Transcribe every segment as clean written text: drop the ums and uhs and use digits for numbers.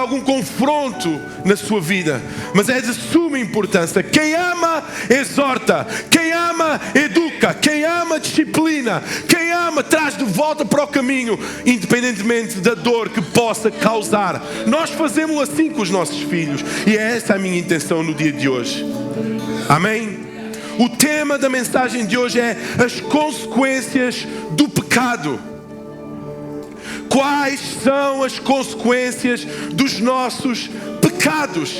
algum confronto na sua vida, mas é de suma importância. Quem ama, exorta. Quem ama, educa. Quem ama, disciplina. Quem ama, traz de volta para o caminho, independentemente da dor que possa causar. Nós fazemos assim com os nossos filhos, e é essa a minha intenção no dia de hoje. Amém? O tema da mensagem de hoje é as consequências do pecado. Quais são as consequências dos nossos pecados?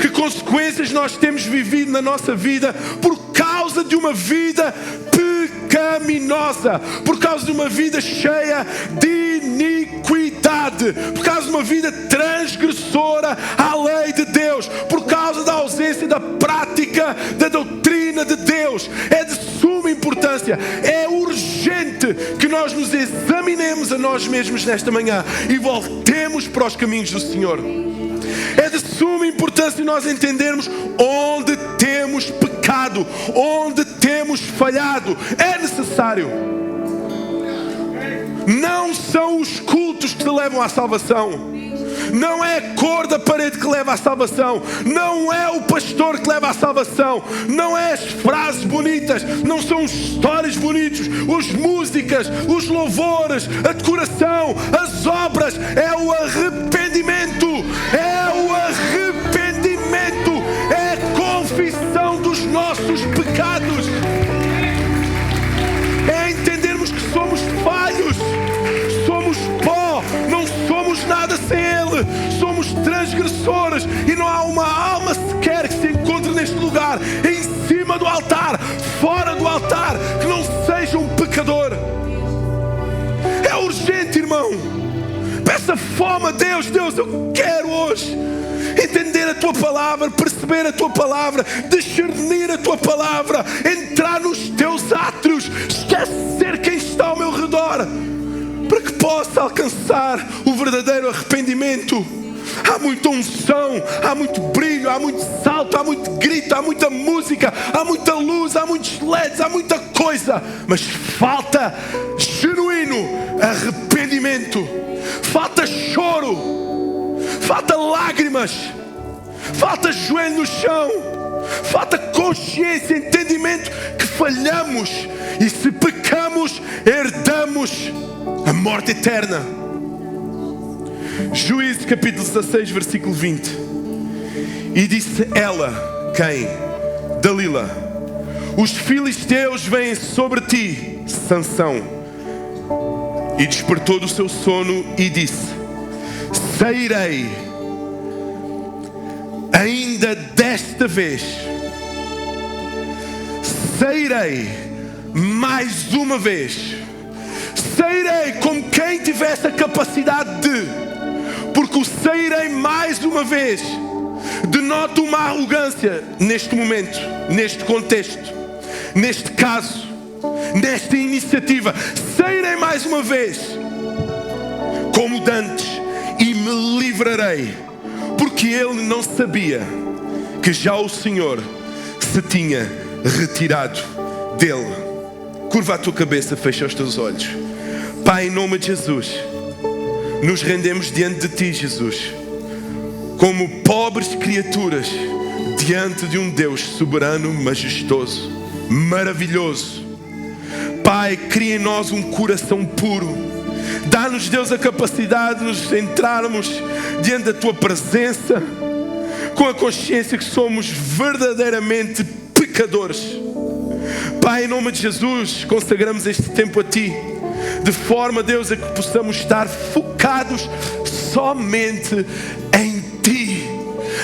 Que consequências nós temos vivido na nossa vida por causa de uma vida pecaminosa, por causa de uma vida cheia de iniquidade, por causa de uma vida transgressora à lei de Deus, por causa da ausência da prática da doutrina de Deus. É de suma importância, é urgente que nós nos examinemos a nós mesmos nesta manhã e voltemos para os caminhos do Senhor. É de suma importância nós entendermos onde temos pecado, onde temos falhado. É necessário. Não são os cultos que te levam à salvação. Não é a cor da parede que leva à salvação. Não é o pastor que leva à salvação. Não é as frases bonitas. Não são os stories bonitos, as músicas, os louvores, a decoração, as obras. É o arrependimento. É o arrependimento. É a confissão dos nossos pecados. É entendermos que somos falhos. Somos pó. Não somos nada sem Ele. Somos transgressores. E não há uma alma sequer que se encontre neste lugar, em cima do altar, fora do altar, que não seja um pecador. É urgente, irmão. Peça fome a Deus. Deus, eu quero hoje entender a Tua Palavra, perceber a Tua Palavra, discernir a Tua Palavra, entrar nos Teus átrios, esquecer quem está ao meu redor, para que possa alcançar o verdadeiro arrependimento. Há muita unção, há muito brilho, há muito salto, há muito grito, há muita música, há muita luz, há muitos LEDs, há muita coisa, mas falta genuíno arrependimento, falta choro, falta lágrimas, falta joelho no chão, falta consciência, entendimento que falhamos, e se pecamos, herdamos a morte eterna. Juízes capítulo 16, versículo 20. E disse ela, quem? Dalila: os filisteus vêm sobre ti, Sansão. E despertou do seu sono e disse: sairei ainda desta vez, sairei mais uma vez, sairei como quem tivesse a capacidade de. Porque o sairei mais uma vez denota uma arrogância neste momento, neste contexto, neste caso, nesta iniciativa. Sairei mais uma vez como dantes e me livrarei, porque ele não sabia que já o Senhor se tinha retirado dele. Curva a tua cabeça, fecha os teus olhos. Pai, em nome de Jesus, nos rendemos diante de Ti, Jesus, como pobres criaturas diante de um Deus soberano, majestoso, maravilhoso. Pai, cria em nós um coração puro. Dá-nos, Deus, a capacidade de nos entrarmos diante da Tua presença com a consciência que somos verdadeiramente pecadores. Pai, em nome de Jesus, consagramos este tempo a Ti, de forma, Deus, a que possamos estar focados somente em Ti.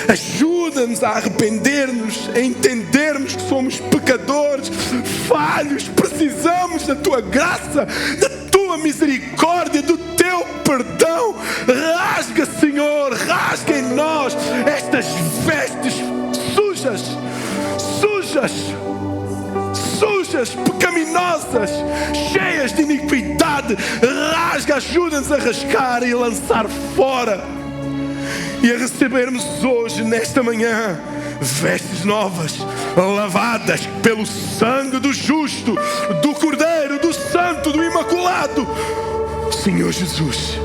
Ajuda-nos a arrepender-nos, a entendermos que somos pecadores, falhos, precisamos da Tua graça, da Tua misericórdia, do Teu perdão. Rasga, Senhor, rasga em nós estas vestes sujas, pecaminosas, cheias de iniquidade. Rasga, ajuda-nos a rasgar e a lançar fora, e a recebermos hoje, nesta manhã, vestes novas, lavadas pelo sangue do justo, do Cordeiro, do Santo, do Imaculado, Senhor Jesus,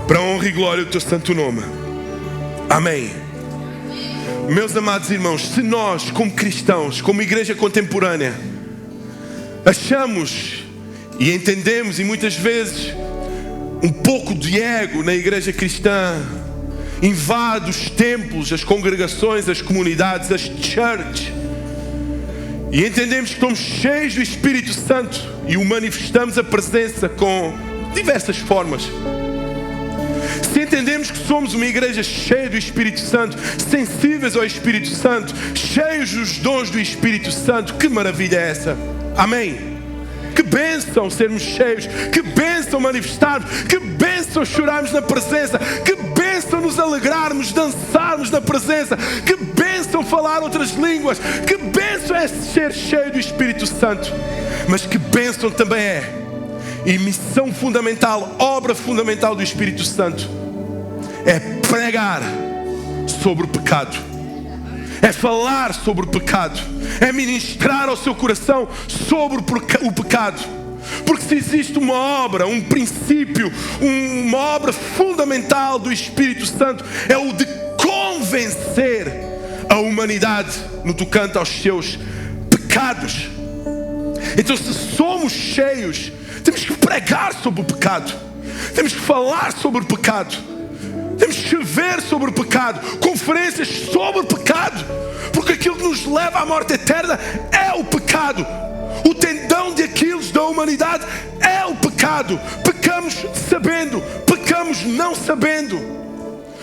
para a honra e glória do Teu santo nome. Amém. Meus amados irmãos, se nós, como cristãos, como igreja contemporânea, achamos e entendemos, e muitas vezes um pouco de ego na igreja cristã invade os templos, as congregações, as comunidades, as church, e entendemos que estamos cheios do Espírito Santo e o manifestamos a presença com diversas formas. Se entendemos que somos uma igreja cheia do Espírito Santo, sensíveis ao Espírito Santo, cheios dos dons do Espírito Santo, que maravilha é essa? Amém? Que bênção sermos cheios, que bênção manifestarmos, que bênção chorarmos na presença, que bênção nos alegrarmos, dançarmos na presença, que bênção falar outras línguas, que bênção é ser cheio do Espírito Santo. Mas que bênção também é, e missão fundamental, obra fundamental do Espírito Santo, é pregar sobre o pecado, é falar sobre o pecado, é ministrar ao seu coração sobre o pecado. Porque se existe uma obra, um princípio, uma obra fundamental do Espírito Santo, é o de convencer a humanidade no tocante aos seus pecados. Então, se somos cheios, temos que pregar sobre o pecado, temos que falar sobre o pecado, temos que escrever sobre o pecado, conferências sobre o pecado, porque aquilo que nos leva à morte eterna é o pecado. O tendão de Aquiles da humanidade é o pecado. Pecamos sabendo, pecamos não sabendo.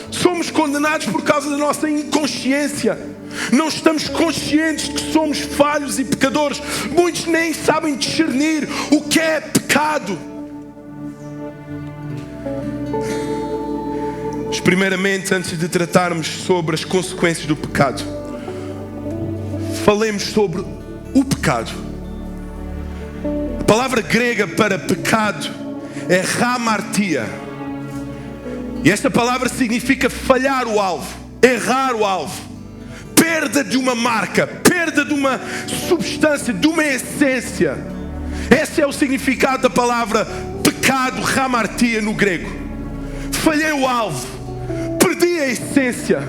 Somos condenados por causa da nossa inconsciência. Não estamos conscientes de que somos falhos e pecadores. Muitos nem sabem discernir o que é pecado. Mas primeiramente, antes de tratarmos sobre as consequências do pecado, falemos sobre o pecado. A palavra grega para pecado é hamartia. E esta palavra significa falhar o alvo, errar o alvo, perda de uma marca, perda de uma substância, de uma essência. Esse é o significado da palavra pecado, hamartia no grego. Falhei o alvo, perdi a essência,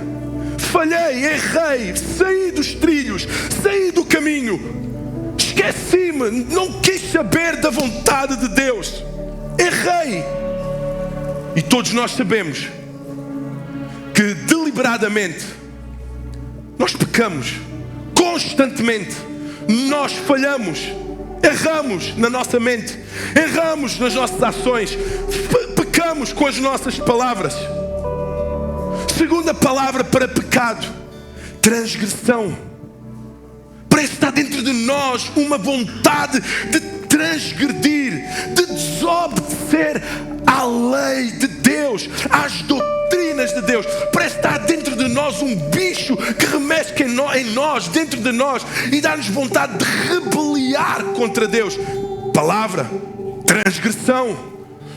falhei, errei, saí dos trilhos, saí do caminho, esqueci-me, não quis saber da vontade de Deus, errei. E todos nós sabemos que deliberadamente nós pecamos, constantemente nós falhamos, erramos na nossa mente, erramos nas nossas ações, pecamos com as nossas palavras. Segunda palavra para pecado, transgressão. Parece que está dentro de nós uma vontade de transgredir, de desobedecer à lei de Deus, às doutrinas de Deus. Parece que está dentro de nós um bicho que remexe em nós, dentro de nós, e dá-nos vontade de rebeliar contra Deus. Palavra, transgressão.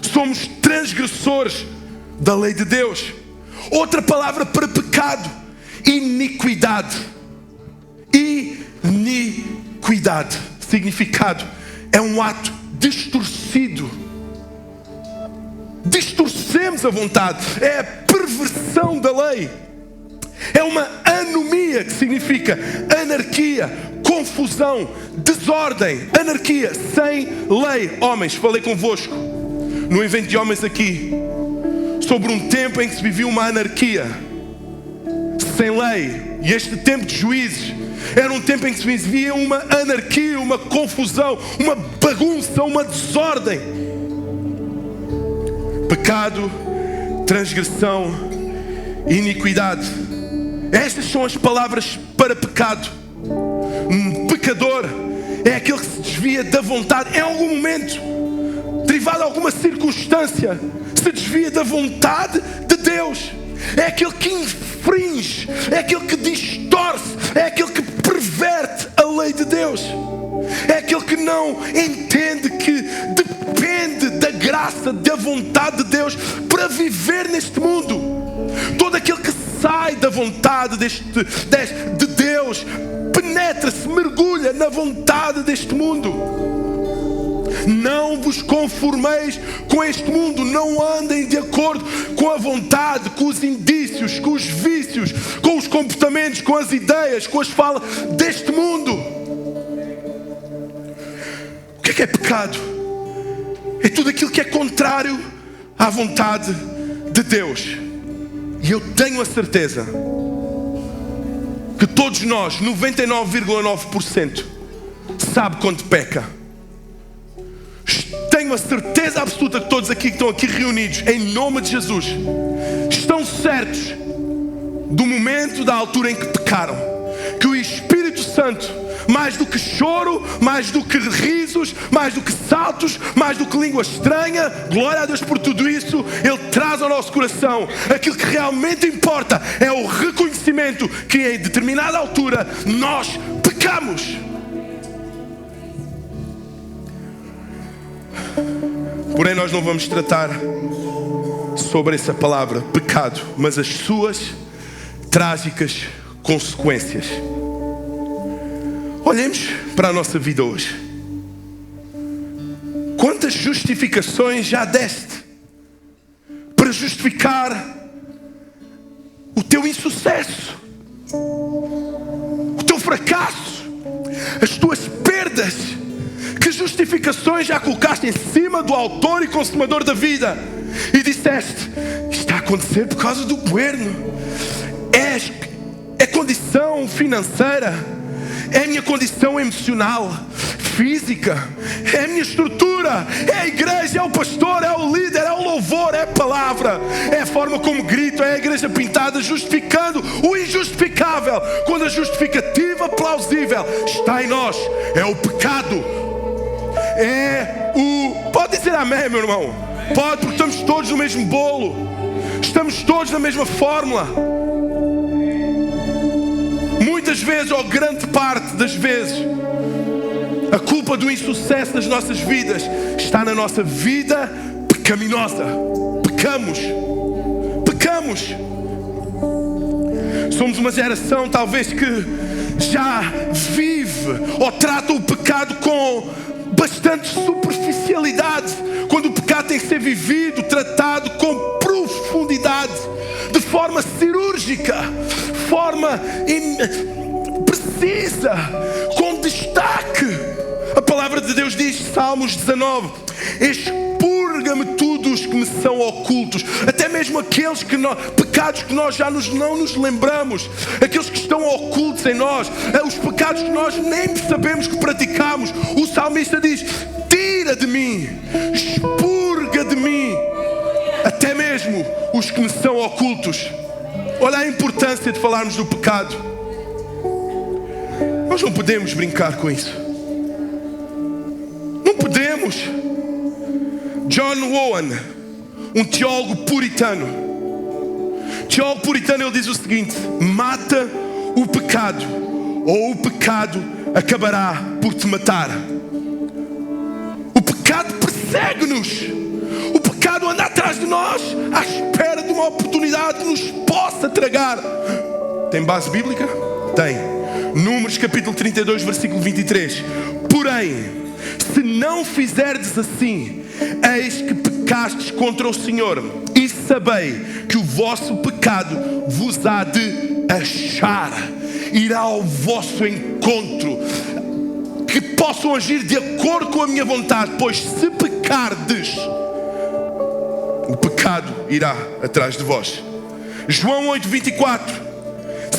Somos transgressores da lei de Deus. Outra palavra para pecado, iniquidade. Iniquidade. Significado: é um ato distorcido. Distorcemos a vontade. É a perversão da lei. É uma anomia, que significa anarquia, confusão, desordem. Anarquia, sem lei. Homens, falei convosco no evento de homens aqui sobre um tempo em que se vivia uma anarquia, sem lei. E este tempo de juízes era um tempo em que se vivia uma anarquia, uma confusão, uma bagunça, uma desordem. Pecado, transgressão, iniquidade. Estas são as palavras para pecado. Um pecador é aquele que se desvia da vontade em algum momento, derivado de alguma circunstância, se desvia da vontade de Deus. É aquele que infringe, é aquele que distorce, é aquele que perverte a lei de Deus. É aquele que não entende que depende da graça, da vontade de Deus para viver neste mundo. Todo aquele que sai da vontade de Deus, penetra-se, mergulha na vontade deste mundo. Não vos conformeis com este mundo. Não andem de acordo com a vontade, com os indícios, com os vícios, com os comportamentos, com as ideias, com as falas deste mundo. O que é pecado? É tudo aquilo que é contrário à vontade de Deus. E eu tenho a certeza que todos nós, 99,9%, sabe quando peca. Tenho a certeza absoluta que todos aqui que estão aqui reunidos, em nome de Jesus, estão certos do momento, da altura em que pecaram. Que o Espírito Santo, mais do que choro, mais do que risos, mais do que saltos, mais do que língua estranha, glória a Deus por tudo isso, Ele traz ao nosso coração aquilo que realmente importa, é o reconhecimento que em determinada altura nós pecamos. Porém, nós não vamos tratar sobre essa palavra pecado, mas as suas trágicas consequências. Olhemos para a nossa vida hoje. Quantas justificações já deste para justificar o teu insucesso, o teu fracasso, as tuas perdas? Que justificações já colocaste em cima do autor e consumador da vida e disseste: isto está a acontecer por causa do governo, é condição financeira, é a minha condição emocional, física, é a minha estrutura, é a igreja, é o pastor, é o líder, é o louvor, é a palavra, é a forma como grito, é a igreja pintada, justificando o injustificável, quando a justificativa plausível está em nós. É o pecado. Pode dizer amém, meu irmão? Pode, porque estamos todos no mesmo bolo, estamos todos na mesma fórmula. Muitas vezes, ou grande parte das vezes, a culpa do insucesso das nossas vidas está na nossa vida pecaminosa. Pecamos. Somos uma geração talvez que já vive ou trata o pecado com bastante superficialidade, quando o pecado tem que ser vivido, tratado com profundidade, de forma cirúrgica, forma precisa, com destaque. A palavra de Deus diz, Salmos 19: expurga-me tudo os que me são ocultos, até mesmo aqueles pecados que nós já não nos lembramos, aqueles que estão ocultos em nós, os pecados que nós nem sabemos que praticamos. O salmista diz: tira de mim, expurga de mim até mesmo os que me são ocultos. Olha a importância de falarmos do pecado. Nós não podemos brincar com isso. Não podemos. John Owen, um teólogo puritano, ele diz o seguinte: mata o pecado, ou o pecado acabará por te matar. O pecado persegue-nos. O pecado anda atrás de nós, à espera de uma oportunidade que nos possa tragar. Tem base bíblica? Tem. Números capítulo 32, versículo 23. Porém, se não fizerdes assim, eis que pecastes contra o Senhor, e sabei que o vosso pecado vos há de achar, irá ao vosso encontro, que possam agir de acordo com a minha vontade, pois se pecardes, o pecado irá atrás de vós. João 8:24: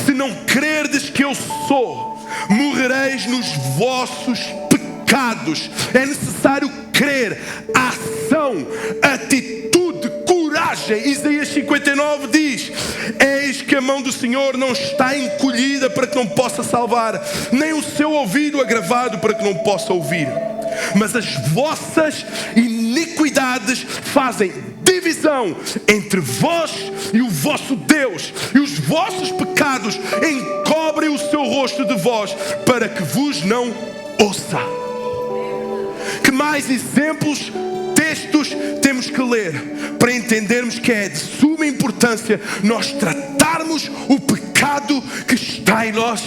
se não crerdes que eu sou, morrereis nos vossos pecados. É necessário crer, ação, atitude, coragem. Isaías 59 diz: eis que a mão do Senhor não está encolhida para que não possa salvar, nem o seu ouvido agravado para que não possa ouvir. Mas as vossas iniquidades fazem divisão entre vós e o vosso Deus, e os vossos pecados encobrem o seu rosto de vós, para que vos não ouça. Que mais exemplos, textos temos que ler para entendermos que é de suma importância nós tratarmos o pecado que está em nós?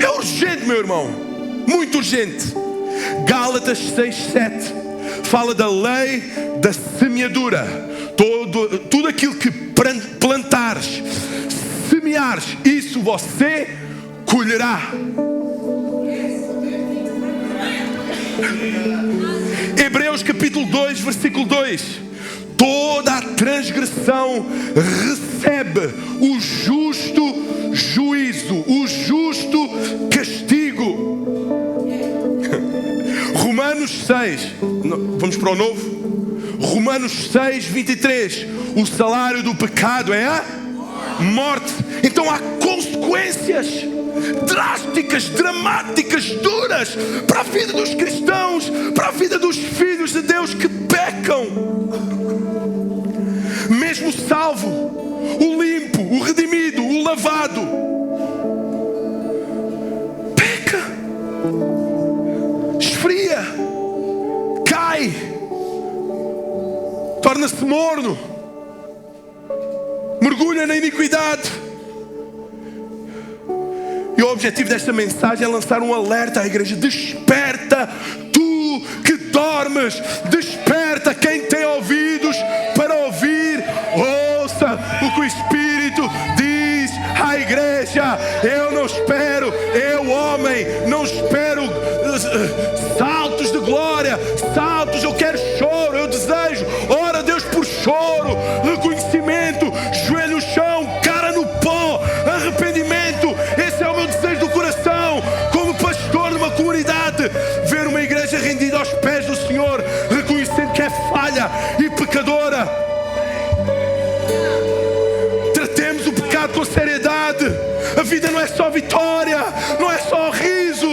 É urgente, meu irmão, muito urgente. Gálatas 6:7 fala da lei da semeadura. Tudo aquilo que plantares, semeares, isso você colherá. Hebreus capítulo 2, versículo 2. Toda a transgressão recebe o justo juízo, o justo castigo. Romanos 6, vamos para o novo. Romanos 6, 23. O salário do pecado é a morte. Então há consequências drásticas, dramáticas, duras para a vida dos cristãos, para a vida dos filhos de Deus que pecam. Mesmo salvo, o limpo, o redimido, o lavado, peca, esfria, cai, torna-se morno, mergulha na iniquidade. E o objetivo desta mensagem é lançar um alerta à igreja: desperta, tu que dormes, desperta. Quem tem ouvidos para ouvir, ouça o que o Espírito diz à igreja. Eu não espero, eu homem, não espero saltos de glória, saltos. Eu quero choro, eu desejo, ora Deus, por choro, reconhecimento, joelho no chão, cara no pó, arrependimento. Esse é o meu desejo do coração, como pastor numa comunidade, ver uma igreja rendida aos pés do Senhor, reconhecendo que é falha e pecadora. Tratemos o pecado com seriedade. A vida não é só vitória, não é só riso,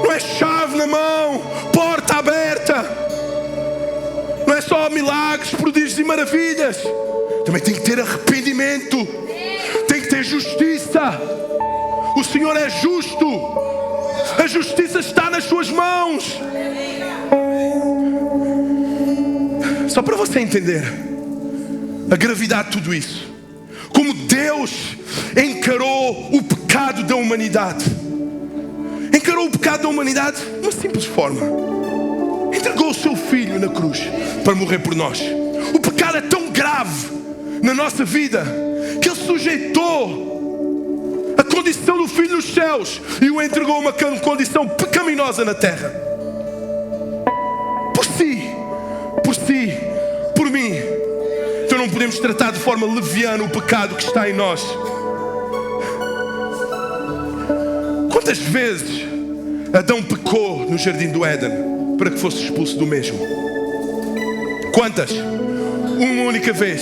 não é chave na mão, porta aberta, não é só milagres, prodígios e maravilhas. Também tem que ter arrependimento, tem que ter justiça. O Senhor é justo, a justiça está nas suas mãos. Só para você entender a gravidade de tudo isso, como Deus encarou o pecado da humanidade. Encarou o pecado da humanidade de uma simples forma: entregou o seu filho na cruz para morrer por nós. O pecado é tão grave na nossa vida que Ele sujeitou a condição do filho nos céus e o entregou a uma condição pecaminosa na terra. Por si, por mim. Então não podemos tratar de forma leviana o pecado que está em nós. Quantas vezes Adão pecou no jardim do Éden para que fosse expulso do mesmo? Quantas? Uma única vez.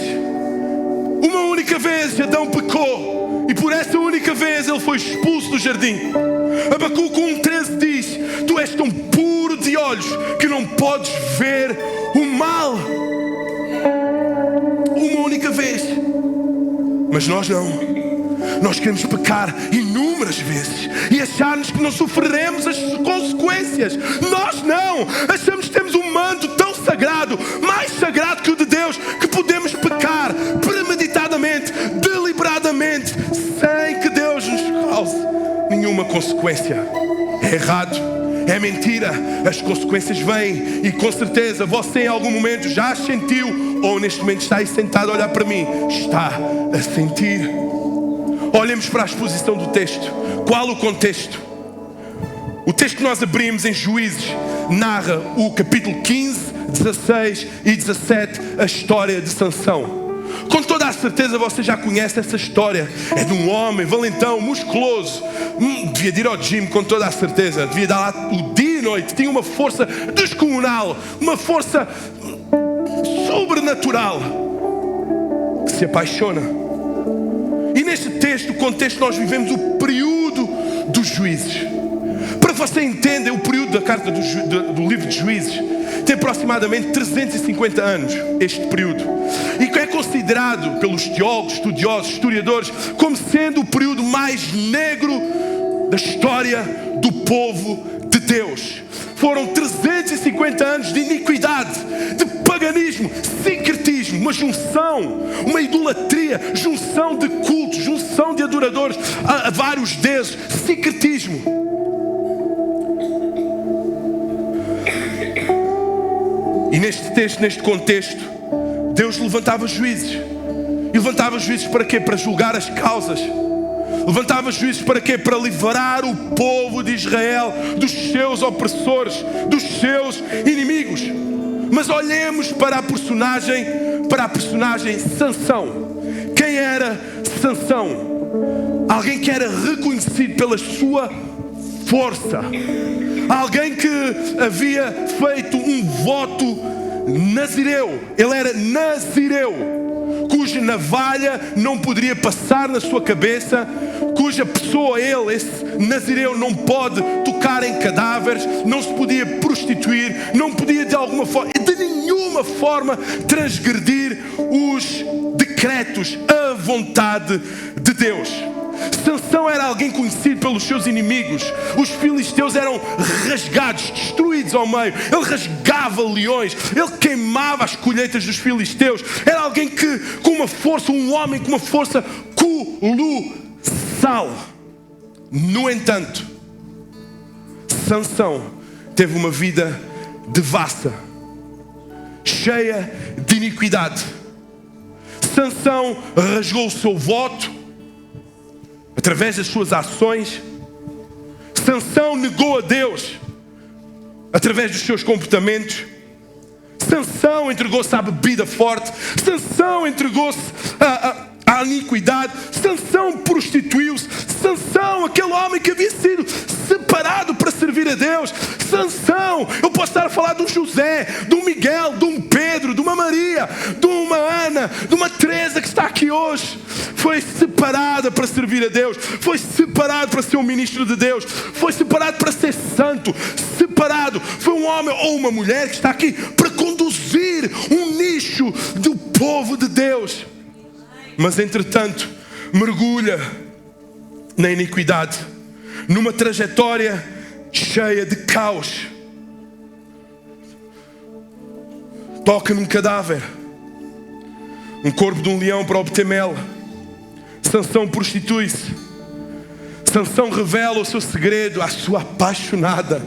Uma única vez Adão pecou, e por essa única vez ele foi expulso do jardim. Abacuque 1:13 diz: tu és tão puro de olhos que não podes ver o mal. Uma única vez. Mas nós não. Nós queremos pecar inúmeras vezes e acharmos que não sofreremos as consequências. Nós não. Achamos que temos um manto tão sagrado, mais sagrado que o de Deus, que podemos pecar premeditadamente, deliberadamente, sem que Deus nos cause nenhuma consequência. É errado, é mentira. As consequências vêm, e com certeza você em algum momento já as sentiu, ou neste momento está aí sentado a olhar para mim, está a sentir. Olhemos para a exposição do texto. Qual o contexto? O texto que nós abrimos em Juízes narra o capítulo 15, 16 e 17, a história de Sansão. Com toda a certeza você já conhece essa história. É de um homem valentão, musculoso, devia de ir ao gym com toda a certeza, devia dar lá o dia e noite, tinha uma força descomunal, uma força sobrenatural, que se apaixona. E neste texto, o contexto, nós vivemos o período dos juízes. Para você entender o período da carta do livro de Juízes, tem aproximadamente 350 anos este período. E que é considerado pelos teólogos, estudiosos, historiadores, como sendo o período mais negro da história do povo de Deus. Foram 350 anos de iniquidade, de paganismo, sincretismo, uma junção, uma idolatria, junção de cultos, junção de adoradores a vários deuses, sincretismo. E neste texto, neste contexto, Deus levantava juízes. E levantava juízes para quê? Para julgar as causas. Levantava juízes para quê? Para livrar o povo de Israel dos seus opressores, dos seus inimigos. Mas olhemos para a personagem Sansão. Quem era Sansão? Alguém que era reconhecido pela sua força. Alguém que havia feito um voto nazireu. Ele era nazireu, cuja navalha não poderia passar na sua cabeça, cuja pessoa, esse nazireu, não pode tocar em cadáveres, não se podia prostituir, não podia de nenhuma forma transgredir os decretos, a vontade de Deus. Sansão era alguém conhecido pelos seus inimigos. Os filisteus eram rasgados, destruídos ao meio. Ele rasgava leões, ele queimava as colheitas dos filisteus. Era alguém que, com uma força, um homem com uma força colossal. No entanto, Sansão teve uma vida devassa, cheia de iniquidade. Sansão rasgou o seu voto através das suas ações. Sansão negou a Deus através dos seus comportamentos. Sansão entregou-se à bebida forte. Sansão entregou-se à iniquidade. Sansão prostituiu-se. Sansão, aquele homem que havia sido separado para servir a Deus. Sansão, eu posso estar a falar de um José, de um Miguel, de um Pedro, de uma Maria, de uma Ana, de uma Teresa que está aqui hoje. Foi separada para servir a Deus. Foi separado para ser um ministro de Deus. Foi separado para ser santo. Separado. Foi um homem ou uma mulher que está aqui para conduzir um nicho do povo de Deus. Mas entretanto, mergulha na iniquidade, numa trajetória cheia de caos. Toca num cadáver, um corpo de um leão para obter mel. Sansão prostitui-se. Sansão revela o seu segredo à sua apaixonada.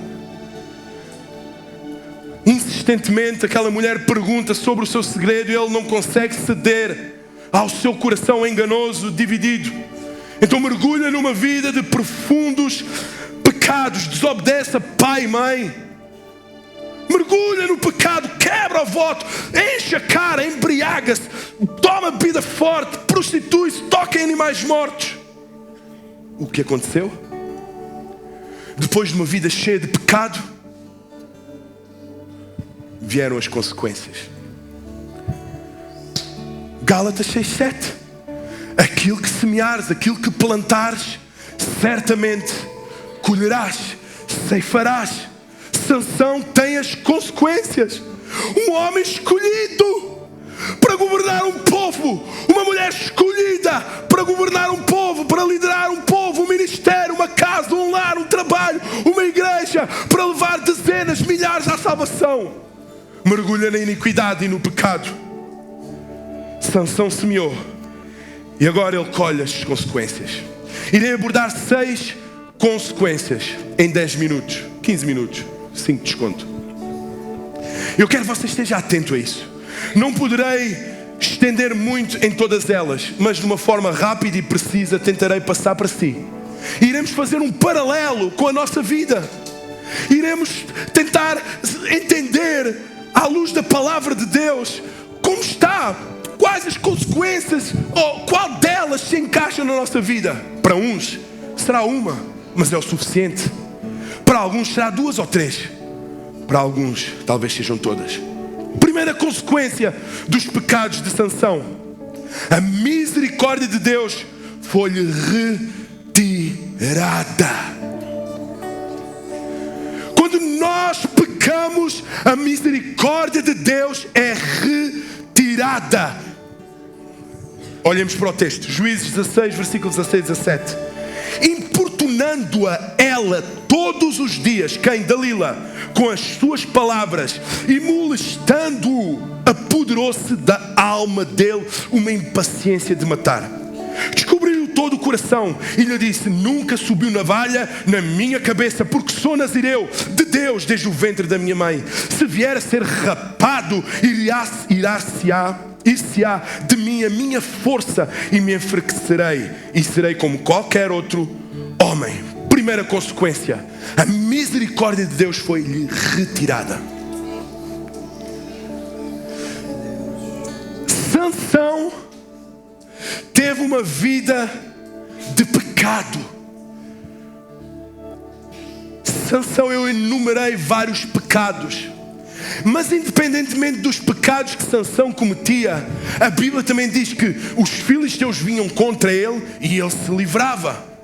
Insistentemente aquela mulher pergunta sobre o seu segredo e ele não consegue ceder ao seu coração enganoso, dividido. Então mergulha numa vida de profundos pecados, desobedece a pai e mãe, mergulha no pecado, quebra o voto, enche a cara, embriaga-se, toma bebida forte, prostitui-se, toca em animais mortos. O que aconteceu? Depois de uma vida cheia de pecado, vieram as consequências. Gálatas 6:7. Aquilo que semeares, aquilo que plantares, certamente colherás, ceifarás. Sansão tem as consequências. Um homem escolhido para governar um povo, uma mulher escolhida para governar um povo, para liderar um povo, um ministério, uma casa, um lar, um trabalho, uma igreja, para levar dezenas, milhares à salvação. Mergulha na iniquidade e no pecado. Sansão semeou e agora ele colhe as consequências. Irei abordar 6 consequências em 10 minutos, 15 minutos, 5 de desconto. Eu quero que você esteja atento a isso. Não poderei estender muito em todas elas, mas de uma forma rápida e precisa tentarei passar para si. Iremos fazer um paralelo com a nossa vida. Iremos tentar entender, à luz da palavra de Deus, como está, quais as consequências, ou qual delas se encaixa na nossa vida. Para uns será uma, mas é o suficiente. Para alguns será 2 ou 3. Para alguns talvez sejam todas. Primeira consequência dos pecados de Sansão: a misericórdia de Deus foi-lhe retirada. Quando nós pecamos, a misericórdia de Deus é retirada. Olhemos para o texto, Juízes 16, versículos 16 e 17. Importunando-a ela todos os dias, quem? Dalila, com as suas palavras, e molestando-o, apoderou-se da alma dele uma impaciência de matar. Descobriu todo o coração e lhe disse: nunca subiu navalha na minha cabeça, porque sou nazireu de Deus desde o ventre da minha mãe. Se vier a ser rapado, ir-se-á de mim a minha força e me enfraquecerei e serei como qualquer outro homem. Primeira consequência, a misericórdia de Deus foi-lhe retirada. Sansão teve uma vida de pecado. Sansão, eu enumerei vários pecados, mas independentemente dos pecados que Sansão cometia, a Bíblia também diz que os filisteus vinham contra ele e ele se livrava.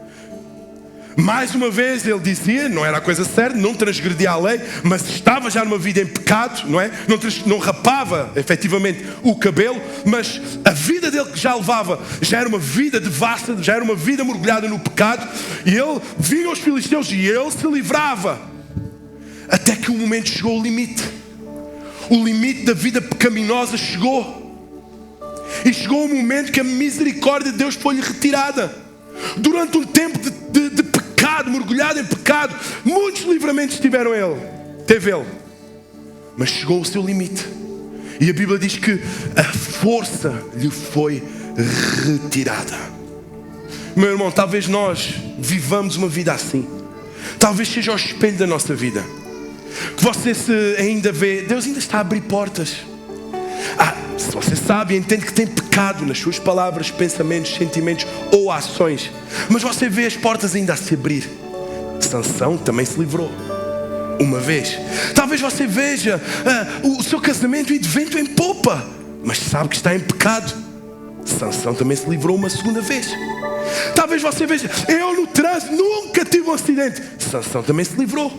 Mais uma vez ele dizia, não era a coisa certa, não transgredia a lei, mas estava já numa vida em pecado, não é? Não rapava efetivamente o cabelo, mas a vida dele que já levava já era uma vida devassa, já era uma vida mergulhada no pecado, e ele vinha aos filisteus e ele se livrava. Até que o momento chegou ao limite. O limite da vida pecaminosa chegou. E chegou o momento que a misericórdia de Deus foi-lhe retirada. Durante um tempo de pecado, mergulhado em pecado, muitos livramentos teve ele. Mas chegou ao seu limite. E a Bíblia diz que a força lhe foi retirada. Meu irmão, talvez nós vivamos uma vida assim. Talvez seja o espelho da nossa vida. Que você se ainda vê, Deus ainda está a abrir portas. Se você sabe e entende que tem pecado nas suas palavras, pensamentos, sentimentos ou ações, mas você vê as portas ainda a se abrir. Sansão também se livrou uma vez. Talvez você veja o seu casamento ir de vento em popa, mas sabe que está em pecado. Sansão também se livrou uma segunda vez. Talvez você veja, eu no trânsito nunca tive um acidente. Sansão também se livrou.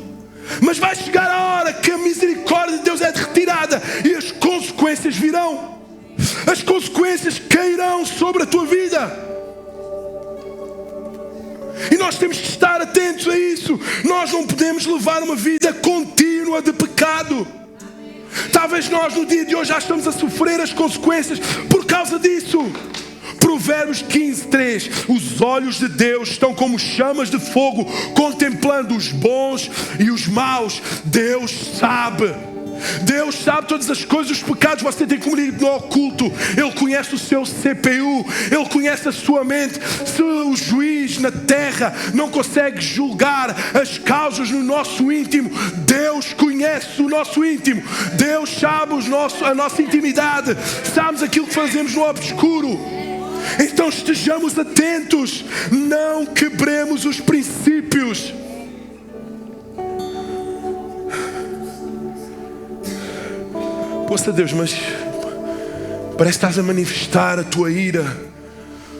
Mas vai chegar a hora que a misericórdia de Deus é retirada e as consequências virão. As consequências cairão sobre a tua vida. E nós temos que estar atentos a isso. Nós não podemos levar uma vida contínua de pecado. Talvez nós no dia de hoje já estamos a sofrer as consequências por causa disso. Provérbios 15:3. Os olhos de Deus estão como chamas de fogo, contemplando os bons e os maus. Deus sabe todas as coisas, os pecados você tem comigo no oculto. Ele conhece o seu CPU, Ele conhece a sua mente. Se o juiz na terra não consegue julgar as causas no nosso íntimo, Deus conhece o nosso íntimo. Deus sabe a nossa intimidade, sabe aquilo que fazemos no obscuro. Então estejamos atentos, não quebremos os princípios. Poxa Deus, mas parece que estás a manifestar a tua ira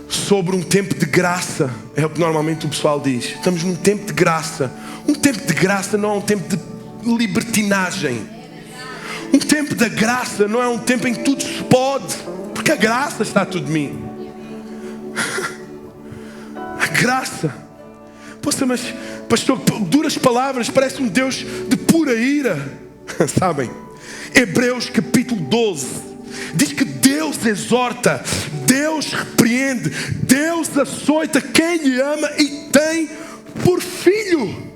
sobre um tempo de graça. É o que normalmente o pessoal diz. Estamos num tempo de graça. Um tempo de graça não é um tempo de libertinagem. Um tempo da graça não é um tempo em que tudo se pode, porque a graça está tudo de mim. A graça. Poxa, mas pastor, duras palavras, parece um Deus de pura ira. Sabem? Hebreus capítulo 12 diz que Deus exorta, Deus repreende, Deus açoita quem lhe ama e tem por filho.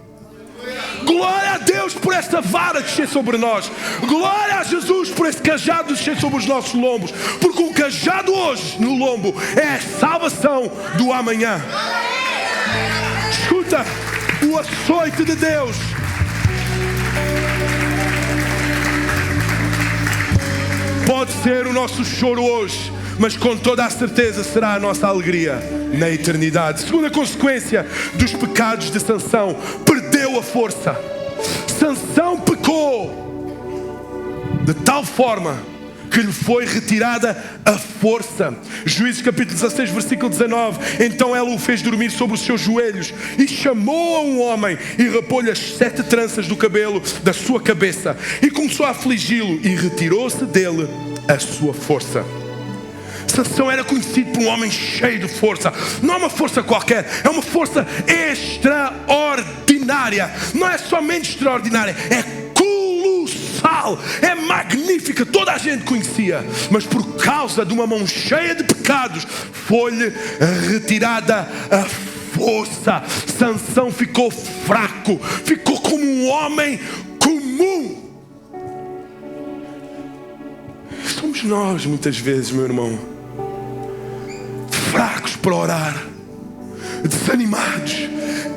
Glória a Deus por esta vara descer sobre nós. Glória a Jesus por este cajado descer sobre os nossos lombos. Porque um cajado hoje no lombo é a salvação do amanhã. Escuta, o açoite de Deus pode ser o nosso choro hoje, mas com toda a certeza será a nossa alegria na eternidade. Segunda consequência dos pecados de Sansão: perdeu a força. Sansão pecou de tal forma que lhe foi retirada a força. Juízes capítulo 16 versículo 19. Então ela o fez dormir sobre os seus joelhos e chamou a um homem e rapou-lhe as 7 tranças do cabelo da sua cabeça e começou a afligi-lo e retirou-se dele a sua força. Sansão era conhecido por um homem cheio de força. Não é uma força qualquer, é uma força extraordinária. Não é somente extraordinária, é colossal, é magnífica. Toda a gente conhecia, mas por causa de uma mão cheia de pecados foi-lhe retirada a força. Sansão ficou fraco, ficou como um homem comum. Somos nós muitas vezes, meu irmão, fracos para orar, desanimados,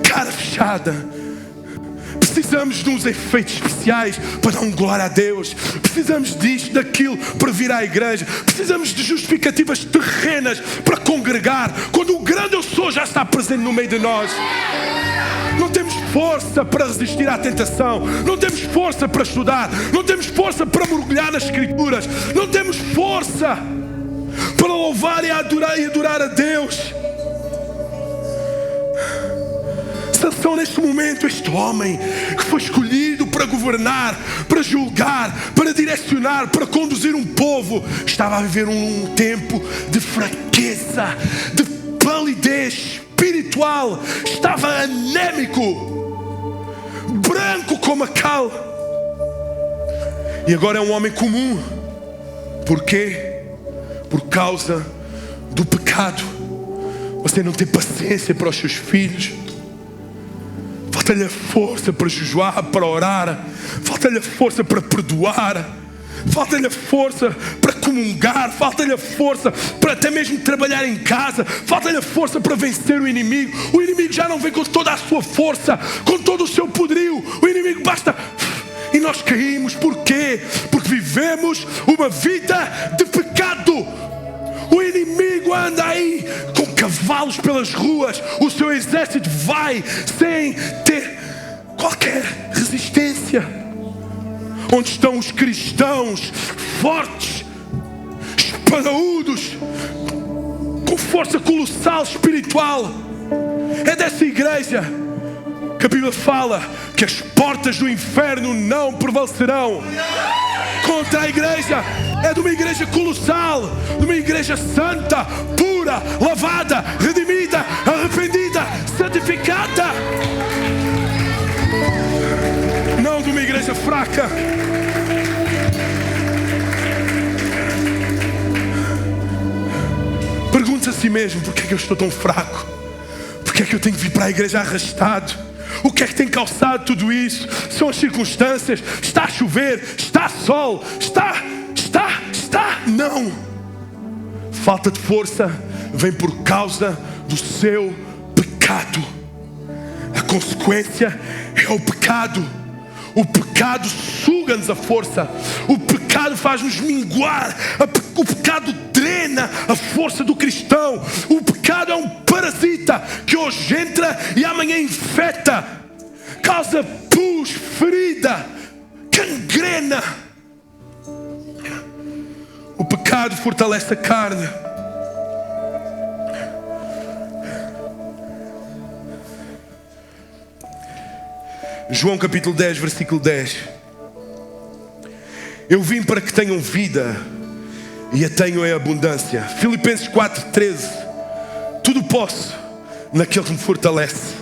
cara fechada. Precisamos de uns efeitos especiais para dar glória a Deus. Precisamos disto, daquilo para vir à igreja. Precisamos de justificativas terrenas para congregar, quando o grande eu sou já está presente no meio de nós. Não temos força para resistir à tentação. Não temos força para estudar. Não temos força para mergulhar nas Escrituras. Não temos força para louvar e adorar a Deus. Sansão, neste momento, este homem que foi escolhido para governar, para julgar, para direcionar, para conduzir um povo, estava a viver um tempo de fraqueza, de palidez espiritual. Estava anêmico, branco como a cal. E agora é um homem comum. Porquê? Por causa do pecado. Você não tem paciência para os seus filhos. Falta-lhe a força para jejuar, para orar. Falta-lhe a força para perdoar. Falta-lhe a força para comungar. Falta-lhe a força para até mesmo trabalhar em casa. Falta-lhe a força para vencer o inimigo. O inimigo já não vem com toda a sua força, com todo o seu poderio. O inimigo basta... E nós caímos. Porquê? Porque vivemos uma vida de pecado. O inimigo anda aí com cavalos pelas ruas. O seu exército vai sem ter qualquer resistência. Onde estão os cristãos fortes, espadaúdos, com força colossal espiritual? É dessa igreja que a Bíblia fala que as portas do inferno não prevalecerão contra a igreja. É de uma igreja colossal, de uma igreja santa, pura, lavada, redimida, arrependida, santificada. Não de uma igreja fraca. Pergunte a si mesmo: por que é que eu estou tão fraco? Por que é que eu tenho que vir para a igreja arrastado? O que é que tem causado tudo isso? São as circunstâncias? Está a chover? Está sol? Está? Não. Falta de força vem por causa do seu pecado. A consequência é o pecado. O pecado suga-nos a força. O pecado faz-nos minguar. O pecado drena a força do cristão. O pecado é um parasita que hoje entra e amanhã infecta. Causa pus, ferida, gangrena. O pecado fortalece a carne. João capítulo 10, versículo 10. Eu vim para que tenham vida e a tenham em abundância. Filipenses 4:13. Tudo posso naquele que me fortalece.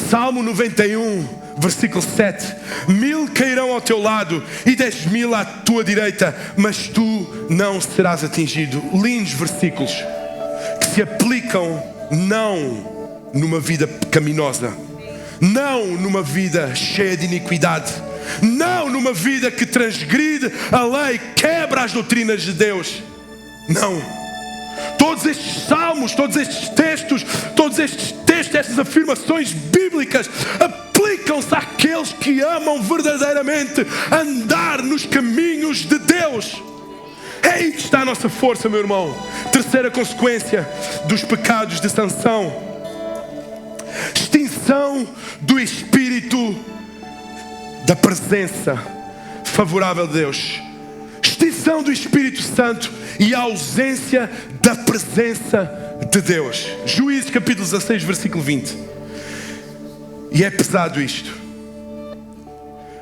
Salmo 91, versículo 7. 1000 cairão ao teu lado e 10.000 à tua direita, mas tu não serás atingido. Lindos versículos que se aplicam não numa vida pecaminosa, não numa vida cheia de iniquidade, não numa vida que transgride a lei, quebra as doutrinas de Deus. Não. Todos estes salmos, todos estes textos, estas afirmações bíblicas aplicam-se àqueles que amam verdadeiramente andar nos caminhos de Deus. É aí que está a nossa força, meu irmão. Terceira consequência dos pecados de Sansão: extinção do espírito da presença favorável de Deus. Extinção do Espírito Santo e a ausência da presença de Deus. Juízes capítulo 16, versículo 20. E é pesado isto.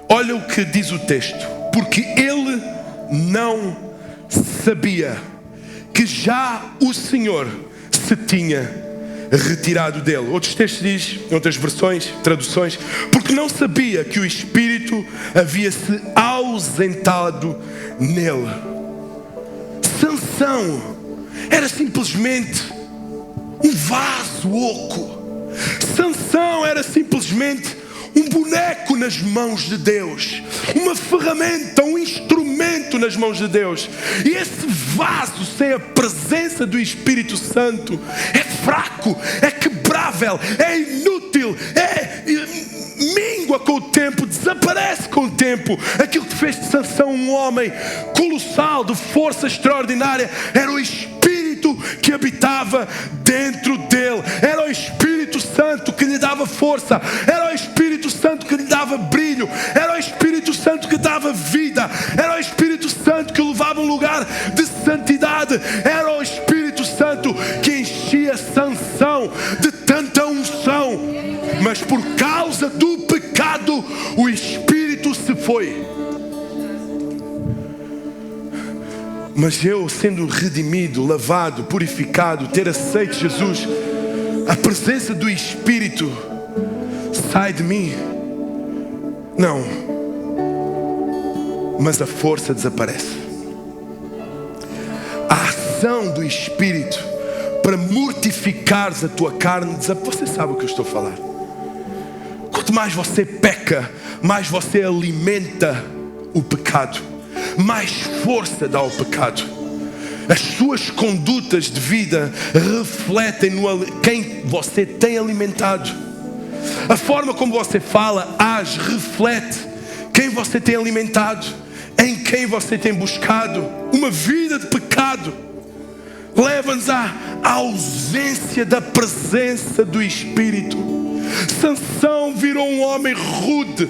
Olha o que diz o texto: porque ele não sabia que já o Senhor se tinha retirado dele. Outros textos dizem, em outras versões, traduções, porque não sabia que o Espírito havia se ausentado nele. Sansão era simplesmente um vaso oco. Sansão era simplesmente um boneco nas mãos de Deus, uma ferramenta, um instrumento nas mãos de Deus. E esse vaso sem a presença do Espírito Santo é fraco, é quebrável, é inútil, mingua com o tempo, desaparece com o tempo. Aquilo que fez de Sansão um homem colossal, de força extraordinária, era o Espírito que habitava dentro dele. Era o Espírito Santo que lhe dava força, era o Espírito Santo que lhe dava brilho, era o Espírito Santo que dava vida, era o Espírito Santo que o levava a um lugar de santidade, era o Espírito Santo que enchia Sansão de tanta unção. Mas por causa do pecado, o Espírito se foi. Mas eu, sendo redimido, lavado, purificado, ter aceito Jesus, a presença do Espírito sai de mim? Não. Mas a força desaparece. A ação do Espírito para mortificares a tua carne desaparece. Você sabe o que eu estou a falar. Quanto mais você peca, mais você alimenta o pecado, mais força dá ao pecado. As suas condutas de vida refletem quem você tem alimentado. A forma como você fala, age, reflete quem você tem alimentado, em quem você tem buscado. Uma vida de pecado leva-nos à ausência da presença do Espírito. Sansão virou um homem rude,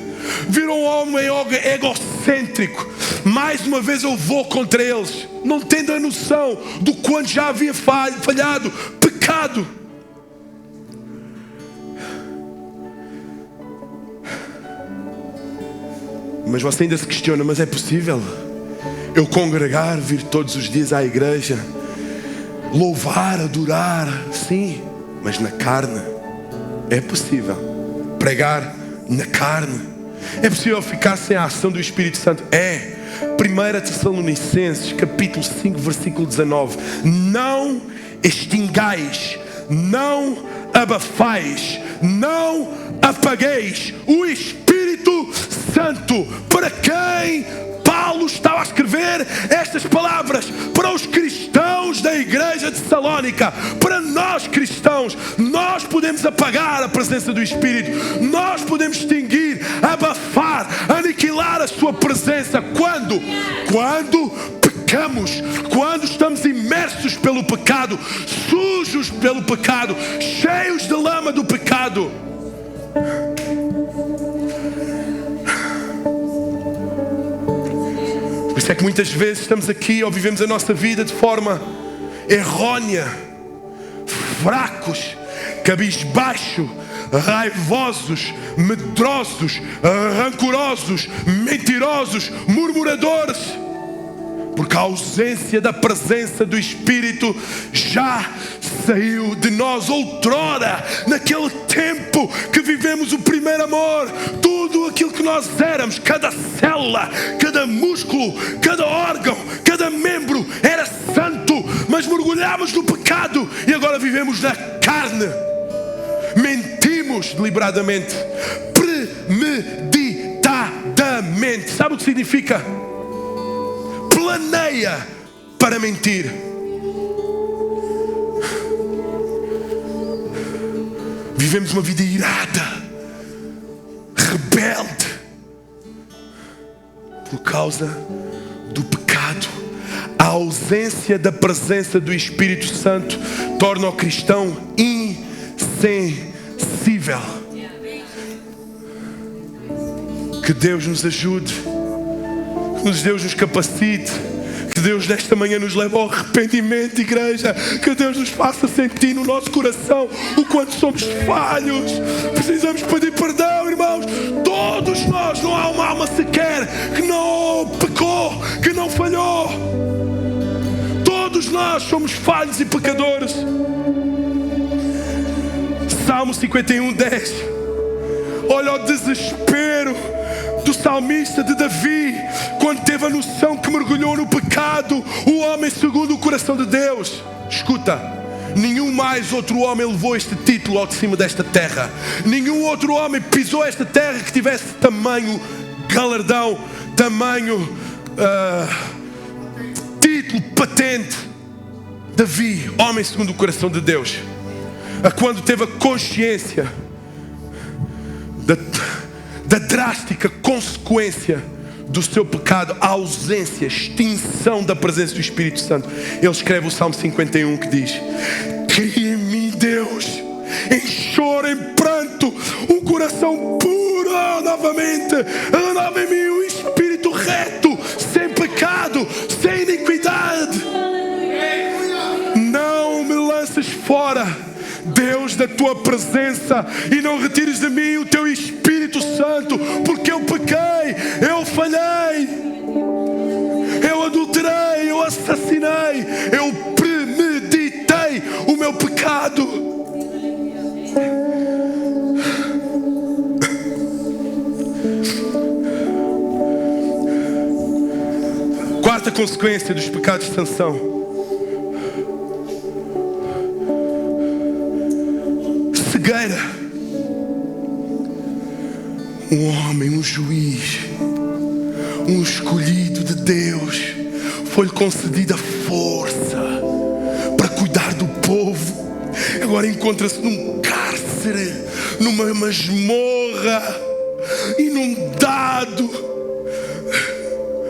virou um homem egocêntrico. Mais uma vez eu vou contra eles, não tendo a noção do quanto já havia falhado, pecado. Mas você ainda se questiona, mas é possível eu congregar, vir todos os dias à igreja, louvar, adorar? Sim, mas na carne é possível. Pregar na carne é possível ficar sem a ação do Espírito Santo? É. 1 Tessalonicenses capítulo 5 versículo 19: não extingais, não abafais, não apagueis o Espírito Santo. Para quem Paulo estava a escrever estas palavras? Para os cristãos da igreja de Salónica. Para nós cristãos, nós podemos apagar a presença do Espírito, nós podemos extinguir, abafar, aniquilar a sua presença. Quando pecamos, quando estamos imersos pelo pecado, sujos pelo pecado, cheios de lama do pecado. Por isso é que muitas vezes estamos aqui ou vivemos a nossa vida de forma errônea, fracos, cabisbaixo, raivosos, medrosos, rancorosos, mentirosos, murmuradores, porque a ausência da presença do Espírito já saiu de nós. Outrora, naquele tempo que vivemos o primeiro amor, tudo aquilo que nós éramos, cada célula, cada músculo, cada órgão, cada membro era santo, mas mergulhámos no pecado e agora vivemos na carne. Mentimos deliberadamente, premeditadamente. Sabe o que significa? Planeia para mentir. Vivemos uma vida irada, rebelde, por causa do pecado. A ausência da presença do Espírito Santo torna o cristão insensível. Que Deus nos ajude, que Deus nos capacite, que Deus nesta manhã nos leve ao arrependimento, igreja. Que Deus nos faça sentir no nosso coração o quanto somos falhos. Precisamos pedir perdão, irmãos. Todos nós, não há uma alma sequer que não pecou, que não falhou. Todos nós somos falhos e pecadores. Salmo 51:10. Olha o desespero do salmista, de Davi, quando teve a noção que mergulhou no pecado, o homem segundo o coração de Deus. Escuta, Nenhum mais outro homem levou este título ao de cima desta terra. Nenhum outro homem pisou esta terra que tivesse tamanho galardão, tamanho título, patente. Davi, homem segundo o coração de Deus, quando teve a consciência da drástica consequência do seu pecado, a ausência, a extinção da presença do Espírito Santo, ele escreve o Salmo 51 que diz: cria em mim, Deus, em choro, em pranto, um coração puro novamente. Renova em mim um espírito reto, sem pecado, sem iniquidade. Não me lances fora, Deus, da tua presença, e não retires de mim o teu Espírito Santo, porque eu pequei, eu falhei, eu adulterei, eu assassinei, eu premeditei o meu pecado. Quarta consequência dos pecados de Sansão: cegueira. Um homem, um juiz, um escolhido de Deus, foi-lhe concedida força para cuidar do povo. Agora encontra-se num cárcere, numa masmorra, inundado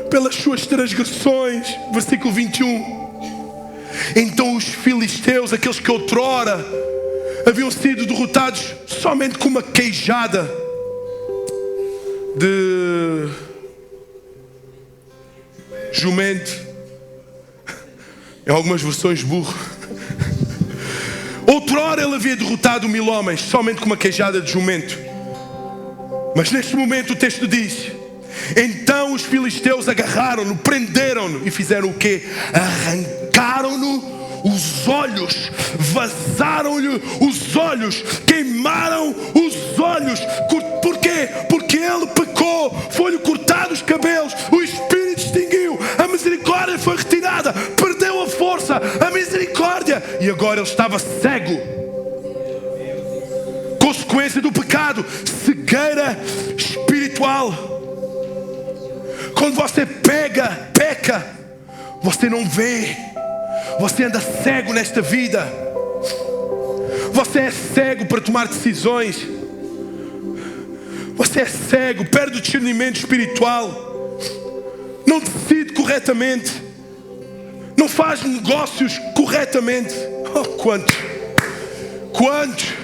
pelas suas transgressões. Versículo 21. Então os filisteus, aqueles que outrora haviam sido derrotados somente com uma queijada de jumento, em algumas versões burro. Outrora ele havia derrotado 1000 homens somente com uma queijada de jumento. Mas neste momento o texto diz: então os filisteus agarraram-no, prenderam-no e fizeram o quê? Arrancaram-no os olhos, vazaram-lhe os olhos, queimaram os olhos. Por quê? Porque ele pecou, foi-lhe cortado os cabelos, o Espírito extinguiu, a misericórdia foi retirada, perdeu a força, a misericórdia, e agora ele estava cego. Consequência do pecado: cegueira espiritual. Quando você peca, você não vê. Você anda cego nesta vida. Você é cego para tomar decisões. Você é cego, perde o discernimento espiritual. Não decide corretamente. Não faz negócios corretamente. Oh, quantos?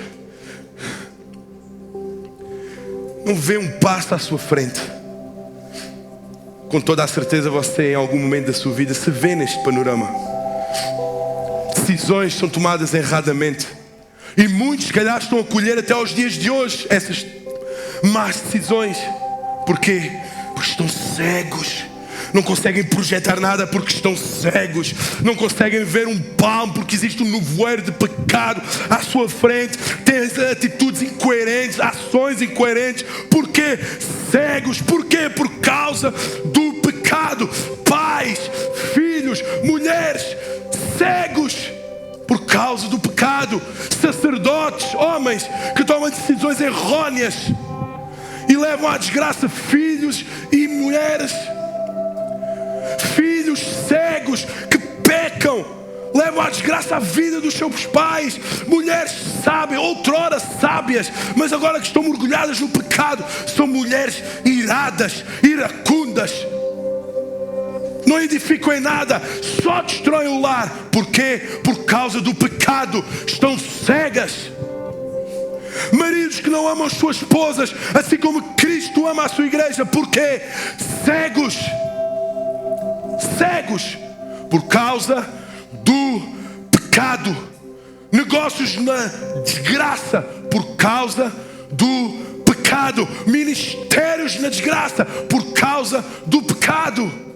Não vê um passo à sua frente. Com toda a certeza você, em algum momento da sua vida, se vê neste panorama. Decisões são tomadas erradamente, e muitos, se calhar, estão a colher até aos dias de hoje essas más decisões. Porquê? Porque estão cegos. Não conseguem projetar nada porque estão cegos. Não conseguem ver um palmo porque existe um nevoeiro de pecado à sua frente. Têm atitudes incoerentes, ações incoerentes. Porquê? Cegos. Porquê? Por causa do pecado. Pais, filhos, mulheres, cegos por causa do pecado. Sacerdotes, homens que tomam decisões errôneas e levam à desgraça filhos e mulheres. Filhos cegos que pecam, levam à desgraça a vida dos seus pais. Mulheres sábias, outrora sábias, mas agora que estão mergulhadas no pecado, são mulheres iradas, iracundas. Não edificam em nada, só destroem o lar. Porquê? Por causa do pecado. Estão cegas. Maridos que não amam as suas esposas, assim como Cristo ama a sua igreja. Porquê? Cegos. Cegos por causa do pecado. Negócios na desgraça por causa do pecado. Ministérios na desgraça por causa do pecado.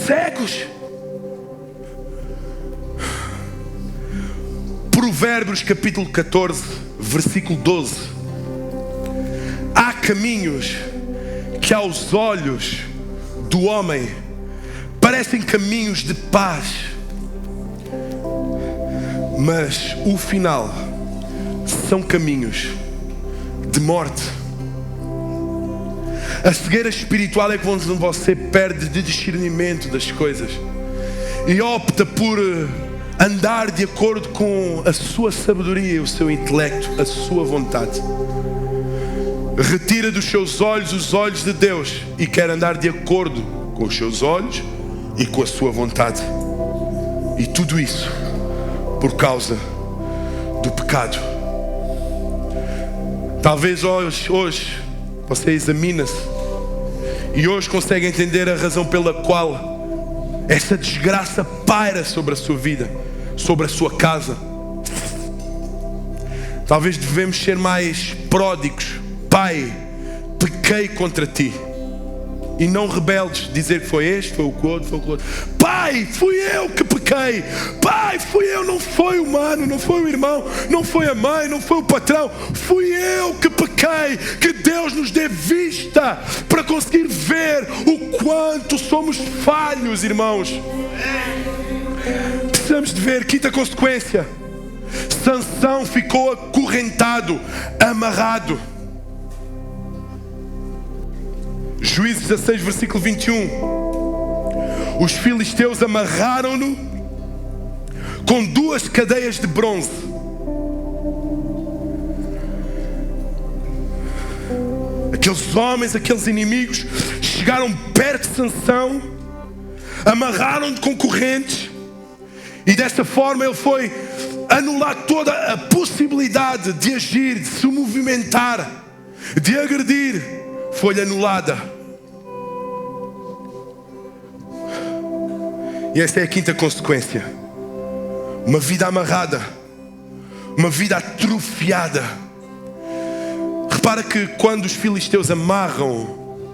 Cegos. Provérbios capítulo 14, versículo 12. Há caminhos que aos olhos do homem parecem caminhos de paz, Mas o final são caminhos de morte. A cegueira espiritual é quando você perde de discernimento das coisas e opta por andar de acordo com a sua sabedoria, o seu intelecto, a sua vontade. Retira dos seus olhos os olhos de Deus e quer andar de acordo com os seus olhos e com a sua vontade. E tudo isso por causa do pecado. Talvez hoje você examina-se e hoje consegue entender a razão pela qual essa desgraça paira sobre a sua vida, sobre a sua casa. Talvez devemos ser mais pródigos. Pai, pequei contra ti. E não rebeldes, dizer que foi este, foi o outro, foi o outro. Pai, fui eu que pequei. Pai, fui eu, não foi o mano, não foi o irmão, não foi a mãe, não foi o patrão. Fui eu que pequei. Que Deus nos dê vista para conseguir ver o quanto somos falhos, irmãos. Precisamos de ver. Quinta consequência: Sansão ficou acorrentado, amarrado. Juízes 16, versículo 21. Os filisteus amarraram-no com 2 cadeias de bronze. Aqueles homens, aqueles inimigos, chegaram perto de Sansão, amarraram-no com correntes, e desta forma ele foi anular toda a possibilidade de agir, de se movimentar, de agredir. Foi-lhe anulada. E esta é a quinta consequência: uma vida amarrada, uma vida atrofiada. Repara que quando os filisteus amarram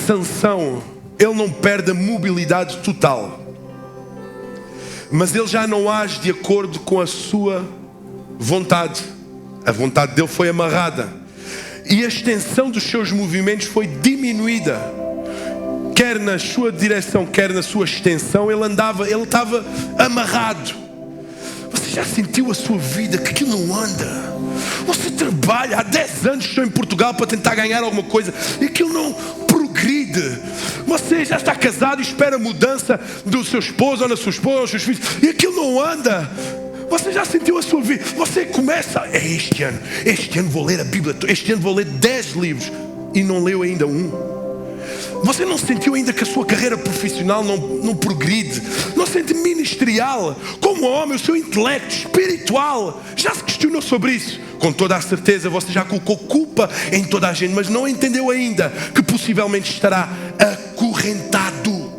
Sansão, ele não perde a mobilidade total, mas ele já não age de acordo com a sua vontade. A vontade dele foi amarrada e a extensão dos seus movimentos foi diminuída. Quer na sua direção, quer na sua extensão, ele estava amarrado. Você já sentiu a sua vida que aquilo não anda? Você trabalha há 10 anos, estou em Portugal para tentar ganhar alguma coisa e aquilo não progride. Você já está casado e espera a mudança do seu esposo ou da sua esposa ou dos seus filhos e aquilo não anda. Você já sentiu a sua vida? Você começa, este ano vou ler a Bíblia, este ano vou ler 10 livros e não leu ainda um. Você não sentiu ainda que a sua carreira profissional não progride? Não sente ministerial? Como homem, o seu intelecto espiritual já se questionou sobre isso? Com toda a certeza você já colocou culpa em toda a gente, mas não entendeu ainda que possivelmente estará acorrentado,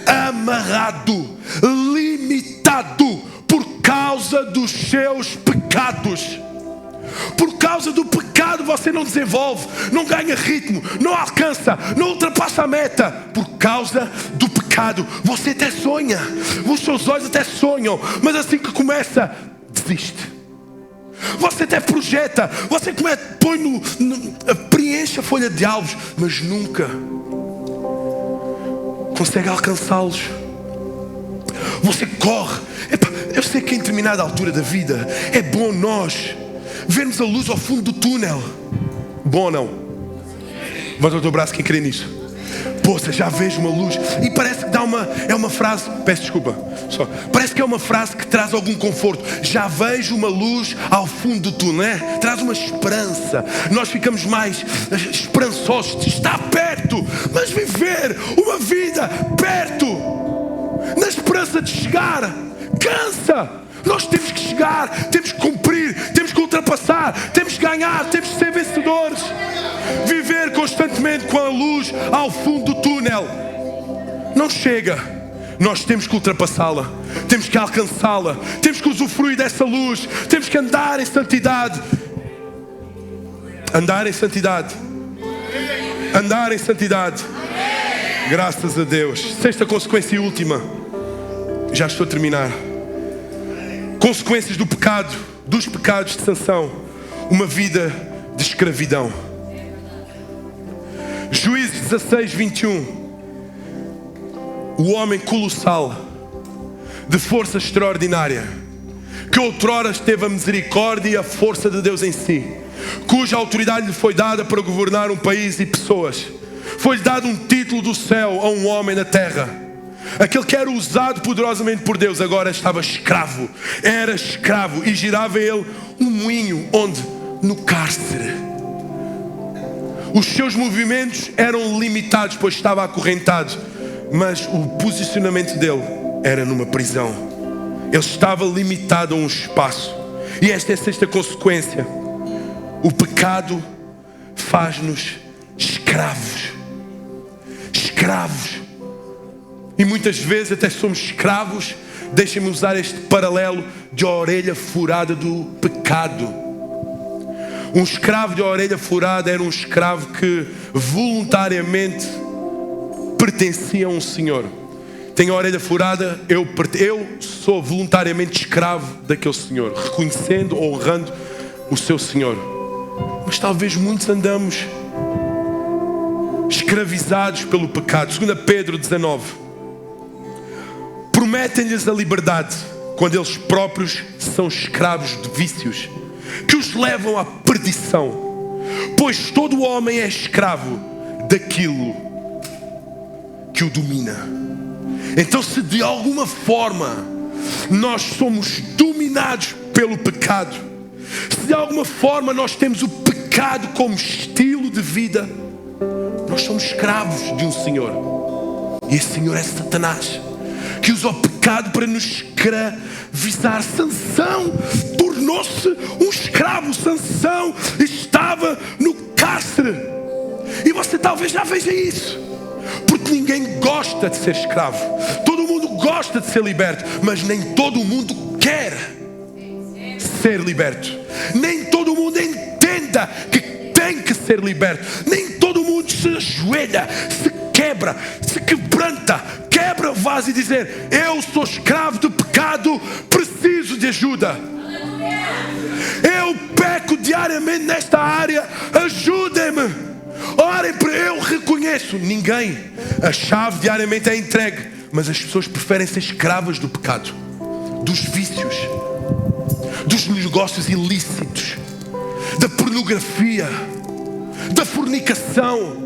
amarrado, limitado por causa dos seus pecados. Por causa do pecado você não desenvolve, não ganha ritmo, não alcança, não ultrapassa a meta. Por causa do pecado você até sonha, os seus olhos até sonham, mas assim que começa, desiste. Você até projeta, você põe preenche a folha de alvos, mas nunca consegue alcançá-los. Você corre. Eu sei que em determinada altura da vida é bom nós vermos a luz ao fundo do túnel. Bom ou não? Levanta o teu braço quem crê nisso. Poxa, já vejo uma luz. E parece que é uma frase, peço desculpa, parece que é uma frase que traz algum conforto. Já vejo uma luz ao fundo do túnel, traz uma esperança. Nós ficamos mais esperançosos, está perto. Mas viver uma vida perto, na esperança de chegar, cansa. Nós temos que chegar, temos que cumprir, temos que ultrapassar, temos que ganhar, temos que ser vencedores. Viver constantemente com a luz ao fundo do túnel não chega. Nós temos que ultrapassá-la, temos que alcançá-la, temos que usufruir dessa luz, temos que andar em santidade. Andar em santidade. Andar em santidade. Graças a Deus. Sexta consequência e última. Já estou a terminar. Consequências do pecado, dos pecados de Sansão. Uma vida de escravidão. Juízes 16, 21. O homem colossal de força extraordinária, que outrora teve a misericórdia e a força de Deus em si, cuja autoridade lhe foi dada para governar um país e pessoas. Foi-lhe dado um título do céu a um homem na terra. Aquele que era usado poderosamente por Deus agora estava escravo. Era escravo e girava ele um moinho. Onde? No cárcere. Os seus movimentos eram limitados, pois estava acorrentado. Mas o posicionamento dele era numa prisão. Ele estava limitado a um espaço. E esta é a sexta consequência. O pecado faz-nos escravos. Escravos. E muitas vezes até somos escravos. Deixem-me usar este paralelo de orelha furada do pecado. Um escravo de orelha furada era um escravo que voluntariamente pertencia a um senhor. Tenho a orelha furada, eu sou voluntariamente escravo daquele senhor, reconhecendo, honrando o seu senhor. Mas talvez muitos andamos escravizados pelo pecado. 2 Pedro 19. Prometem-lhes a liberdade quando eles próprios são escravos de vícios que os levam à perdição. Pois todo homem é escravo daquilo que o domina. Então, se de alguma forma nós somos dominados pelo pecado, se de alguma forma nós temos o pecado como estilo de vida, nós somos escravos de um Senhor. E esse Senhor é Satanás, que usa o pecado para nos escravizar. Sansão tornou-se um escravo. Sansão estava no cárcere. E você talvez já veja isso. Porque ninguém gosta de ser escravo. Todo mundo gosta de ser liberto, mas nem todo mundo quer ser liberto. Nem todo mundo entenda que tem que ser liberto. Nem todo mundo se ajoelha, se quebra, se quebranta, quebra o vaso e dizer: eu sou escravo do pecado, preciso de ajuda. Eu peco diariamente nesta área, ajudem-me. Orem para eu reconheço. Ninguém. A chave diariamente é entregue, mas as pessoas preferem ser escravas do pecado, dos vícios, dos negócios ilícitos, da pornografia, da fornicação,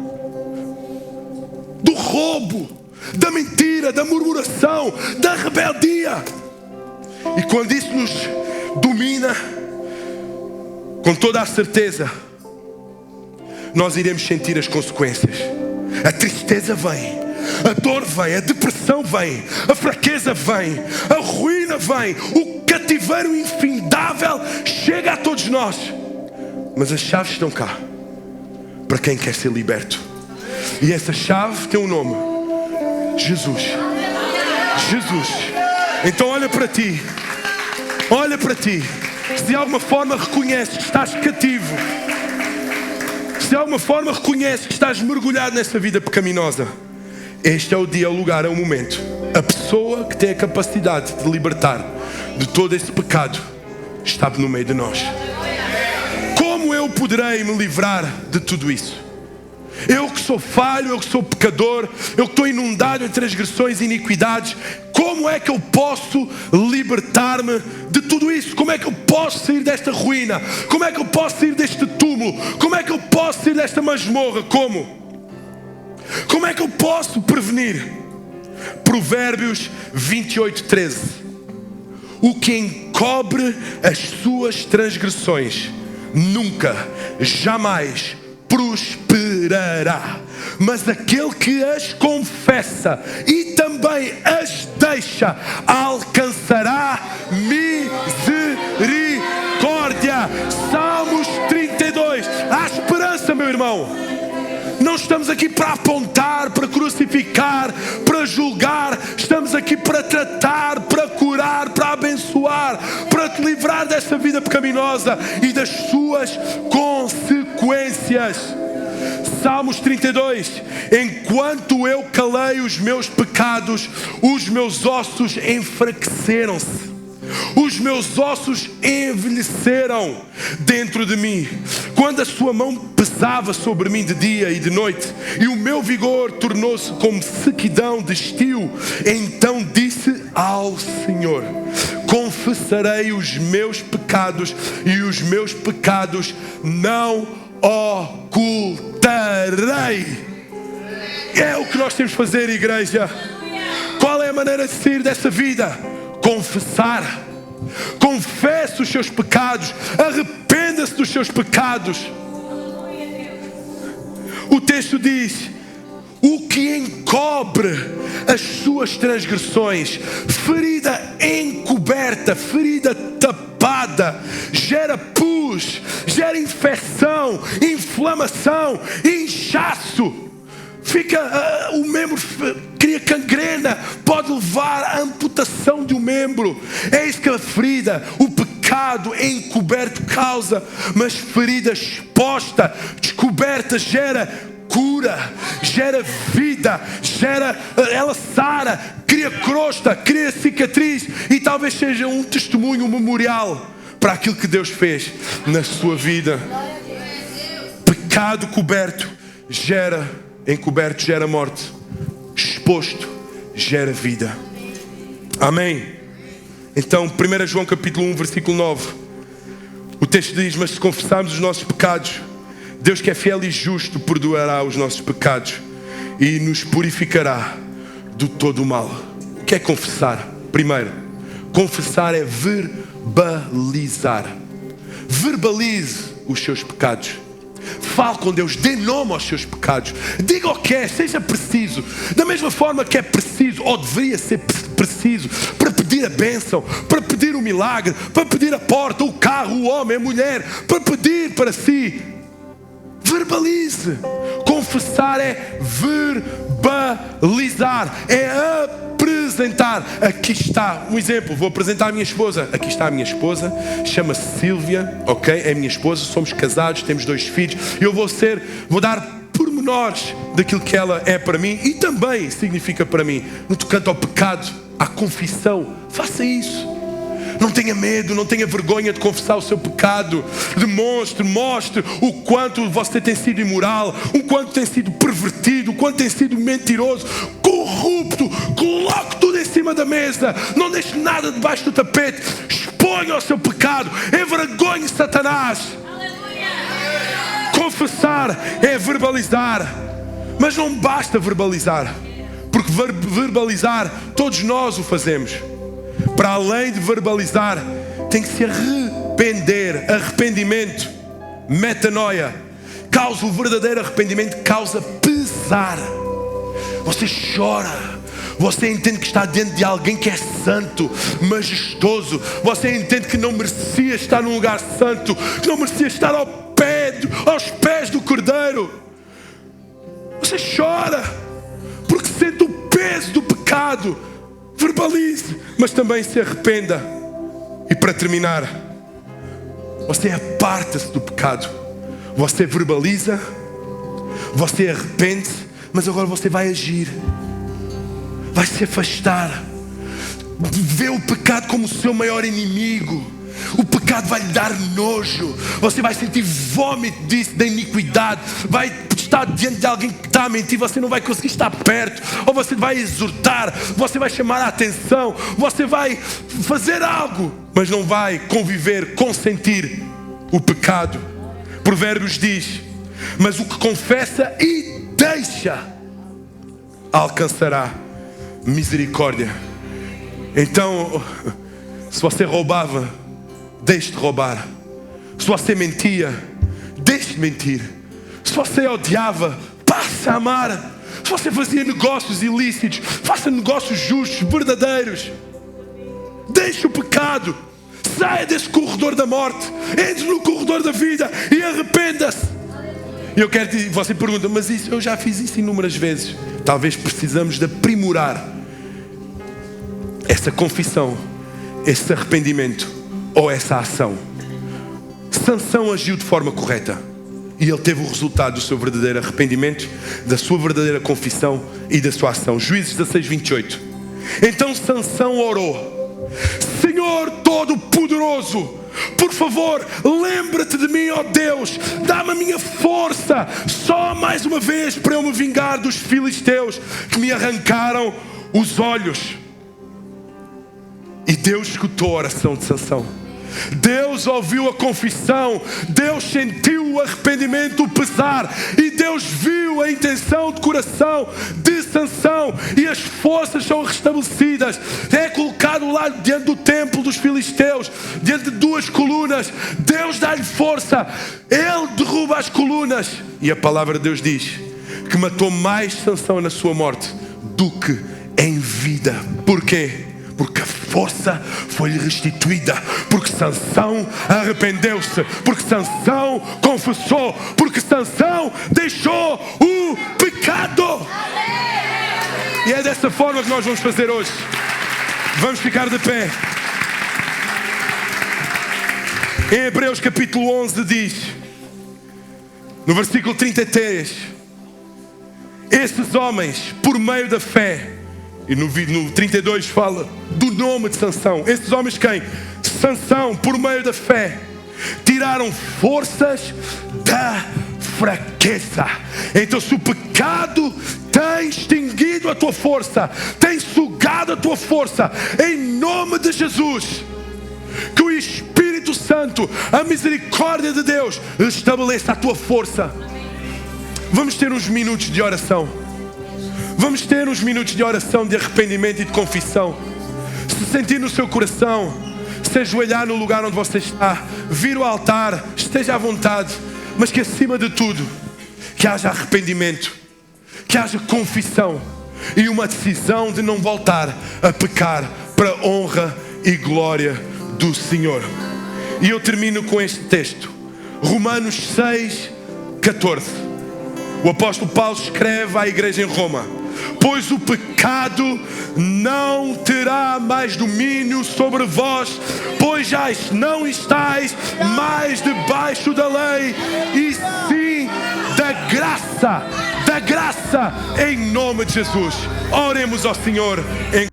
do roubo, da mentira, da murmuração, da rebeldia. E quando isso nos domina, com toda a certeza nós iremos sentir as consequências. A tristeza vem, a dor vem, a depressão vem, a fraqueza vem, a ruína vem, o cativeiro infindável chega a todos nós. Mas as chaves estão cá para quem quer ser liberto. E essa chave tem um nome: Jesus. Jesus. Então olha para ti. Olha para ti. Se de alguma forma reconheces que estás cativo, se de alguma forma reconheces que estás mergulhado nessa vida pecaminosa, este é o dia, o lugar, é o momento. A pessoa que tem a capacidade de libertar de todo esse pecado está no meio de nós. Como eu poderei me livrar de tudo isso? Eu que sou falho, eu que sou pecador, eu que estou inundado em transgressões e iniquidades, como é que eu posso libertar-me de tudo isso? Como é que eu posso sair desta ruína? Como é que eu posso sair deste túmulo? Como é que eu posso sair desta masmorra? Como? Como é que eu posso prevenir? Provérbios 28:13. O que encobre as suas transgressões nunca, jamais prosperará, mas aquele que as confessa e também as deixa alcançará misericórdia. Salmos 32. Há esperança, meu irmão. Não estamos aqui para apontar, para crucificar, para julgar. Estamos aqui para tratar, para curar, para abençoar, para te livrar dessa vida pecaminosa e das suas consequências. Salmos 32. Enquanto eu calei os meus pecados, os meus ossos enfraqueceram-se. Os meus ossos envelheceram dentro de mim. quando a sua mão pesava sobre mim de dia e de noite, e o meu vigor tornou-se como sequidão de estio, então disse ao Senhor: confessarei os meus pecados, e os meus pecados não ocultarei. É o que nós temos de fazer, igreja. Qual é a maneira de sair dessa vida? Confessar. Confesse os seus pecados, arrependa-se dos seus pecados. O texto diz: o que encobre as suas transgressões, ferida encoberta, ferida tapada, gera pus, gera infecção, inflamação, inchaço. Fica o membro, cria gangrena, pode levar à amputação de um membro. É isso que a ferida, o pecado encoberto causa. Mas ferida exposta, descoberta, gera cura, gera vida, ela sara, cria crosta, cria cicatriz, e talvez seja um testemunho, um memorial para aquilo que Deus fez na sua vida. Pecado encoberto gera morte, exposto gera vida. Amém? Então 1 João capítulo 1 versículo 9, o texto diz: mas se confessarmos os nossos pecados, Deus, que é fiel e justo, perdoará os nossos pecados e nos purificará de todo o mal. O que é confessar? Primeiro, confessar é verbalizar. Verbalize os seus pecados. Fale com Deus, dê nome aos seus pecados. Diga o que é, seja preciso. Da mesma forma que é preciso, ou deveria ser preciso, para pedir a bênção, para pedir o milagre, para pedir a porta, o carro, o homem, a mulher, para pedir para si. Verbalize. Confessar é verbalizar, é apresentar. Aqui está um exemplo. Vou apresentar a minha esposa. Aqui está a minha esposa, chama-se Sílvia, ok? É a minha esposa, somos casados, temos 2 filhos. Eu vou dar pormenores daquilo que ela é para mim e também significa para mim. No tocante ao pecado, à confissão, faça isso. Não tenha medo, não tenha vergonha de confessar o seu pecado. Mostre o quanto você tem sido imoral, o quanto tem sido pervertido, o quanto tem sido mentiroso, corrupto. Coloque tudo em cima da mesa. Não deixe nada debaixo do tapete. Exponha o seu pecado. Envergonhe Satanás. Aleluia. Confessar é verbalizar. Mas não basta verbalizar, porque verbalizar todos nós o fazemos. Para além de verbalizar, tem que se arrepender. Arrependimento, metanoia, causa o verdadeiro arrependimento, causa pesar. Você chora, você entende que está diante de alguém que é santo, majestoso. Você entende que não merecia estar num lugar santo, que não merecia estar aos pés do Cordeiro. Você chora porque sente o peso do pecado. Verbalize, mas também se arrependa. E para terminar, você aparta-se do pecado. Você verbaliza, você arrepende, mas agora você vai agir. Vai se afastar. Vê o pecado como o seu maior inimigo. O pecado vai lhe dar nojo. Você vai sentir vômito disso, da iniquidade. Vai estar diante de alguém que está a mentir, você não vai conseguir estar perto. Ou você vai exortar, você vai chamar a atenção, você vai fazer algo, mas não vai conviver, consentir o pecado. Provérbios diz: mas o que confessa e deixa alcançará misericórdia. Então, se você roubava, deixe de roubar. Se você mentia, deixe de mentir. Se você odiava, passe a amar. Se você fazia negócios ilícitos, faça negócios justos, verdadeiros. Deixe o pecado. Saia desse corredor da morte. Entre no corredor da vida e arrependa-se. E eu quero que você pergunta: mas isso, eu já fiz isso inúmeras vezes. Talvez precisamos de aprimorar essa confissão, esse arrependimento ou essa ação. Sansão agiu de forma correta e ele teve o resultado do seu verdadeiro arrependimento, da sua verdadeira confissão e da sua ação. Juízes 16:28. Então Sansão orou: Senhor Todo-Poderoso, por Por favor, lembra-te de mim, ó Deus. Dá-me a minha força, só mais uma vez, para eu me vingar dos filisteus que me arrancaram os olhos. E Deus escutou a oração de Sansão. Deus ouviu a confissão, Deus sentiu o arrependimento, o pesar, e Deus viu a intenção de coração de Sansão, e as forças são restabelecidas. É colocado lá diante do templo dos filisteus, diante de duas colunas. Deus dá-lhe força, ele derruba as colunas, e a palavra de Deus diz que matou mais Sansão na sua morte do que em vida. Porquê? Porque a força foi-lhe restituída, porque Sansão arrependeu-se, porque Sansão confessou, porque Sansão deixou o pecado. E é dessa forma que nós vamos fazer hoje. Vamos ficar de pé. Em Hebreus capítulo 11 diz, no versículo 33, esses homens, por meio da fé, e no 32 fala do nome de Sansão. Esses homens quem? Sansão, por meio da fé, tiraram forças da fraqueza. Então se o pecado tem extinguido a tua força, tem sugado a tua força, em nome de Jesus, que o Espírito Santo, a misericórdia de Deus, estabeleça a tua força. Vamos ter uns minutos de oração. Vamos ter uns minutos de oração, de arrependimento e de confissão. Se sentir no seu coração, se ajoelhar no lugar onde você está, vir ao altar, esteja à vontade. Mas que acima de tudo, que haja arrependimento, que haja confissão e uma decisão de não voltar a pecar, para a honra e glória do Senhor. E eu termino com este texto, Romanos 6:14. O apóstolo Paulo escreve à igreja em Roma: pois o pecado não terá mais domínio sobre vós, pois já não estáis mais debaixo da lei, e sim da graça, em nome de Jesus. Oremos ao Senhor em